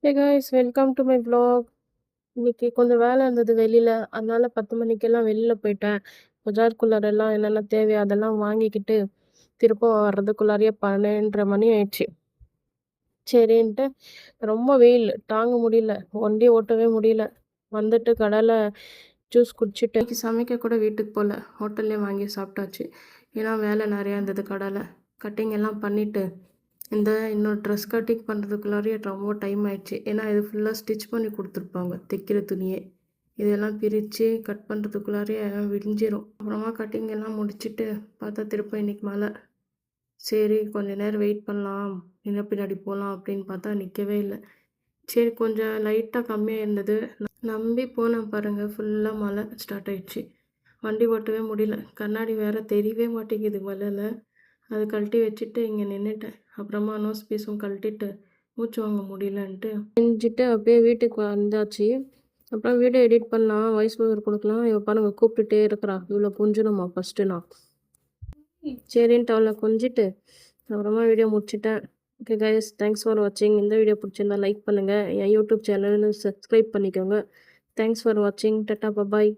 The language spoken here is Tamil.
Hey guys welcome to my vlog. இன்னைக்கு கொஞ்சம் வேலை இருந்தது வெளியில. அதனால 10 மணிக்கெல்லாம் வெளியில போயிட்டேன். பஜாருக்குள்ளாரெல்லாம் என்னென்ன தேவையோ அதெல்லாம் வாங்கிக்கிட்டு திரும்ப வர்றதுக்குள்ளாரையே 12:30 மணி ஆயிடுச்சு. சரின்ட்டு ரொம்ப வெயில் தாங்க முடியல. வண்டி ஓட்டவே முடியல. வந்துட்டு கடையில ஜூஸ் குடிச்சிட்டு இன்னைக்கு சமைக்க கூட வீட்டுக்கு போகல. ஹோட்டல்லே வாங்கி சாப்பிட்டாச்சு. ஏன்னா வேலை நிறையா இருந்தது கடையில். கட்டிங் எல்லாம் பண்ணிவிட்டு இன்னொரு ட்ரெஸ் கட்டிங் பண்ணுறதுக்குள்ளாரையே ரொம்ப டைம் ஆயிடுச்சு. ஏன்னா இது ஃபுல்லாக ஸ்டிச் பண்ணி கொடுத்துருப்பாங்க தைக்கிற துணியே. இதெல்லாம் பிரித்து கட் பண்ணுறதுக்குள்ளாரையே விடிஞ்சிரும். அப்புறமா கட்டிங் எல்லாம் முடிச்சுட்டு பார்த்தா திரும்ப இன்னைக்கு மழை. சரி கொஞ்ச நேரம் வெயிட் பண்ணலாம், இன்ன பின்னாடி போகலாம் அப்படின்னு பார்த்தா நிற்கவே இல்லை. சரி கொஞ்சம் லைட்டாக கம்மியாக இருந்தது. நம்பி போனேன் பாருங்கள், ஃபுல்லாக மழை ஸ்டார்ட் ஆயிடுச்சு. வண்டி ஓட்டவே முடியல. கண்ணாடி வேறு தெரியவே மாட்டேங்குது மழையில். அதை கழட்டி வச்சுட்டு இங்கே நின்றுட்டேன். அப்புறமா நோஸ் பீஸும் கழட்டிட்டு மூச்சு வாங்க முடியலன்ட்டு செஞ்சுட்டு அப்படியே வீட்டுக்கு வந்தாச்சு. அப்புறம் வீடியோ எடிட் பண்ணலாம், வாய்ஸ் ஓவர் கொடுக்கலாம். இவ பாருங்க கூப்பிட்டுட்டே இருக்கிறா. இவ்வளோ கொஞ்சணுமா ஃபஸ்ட்டு நான். சரின்ட்டு அவளை கொஞ்சிட்டு அப்புறமா வீடியோ முடிச்சிட்டேன். ஓகே கைஸ், தேங்க்ஸ் ஃபார் வாட்சிங். இந்த வீடியோ பிடிச்சிருந்தா லைக் பண்ணுங்கள். என் யூடியூப் சேனல் சப்ஸ்கிரைப் பண்ணிக்கோங்க. தேங்க்ஸ் ஃபார் வாட்சிங். டாட்டா பாய்.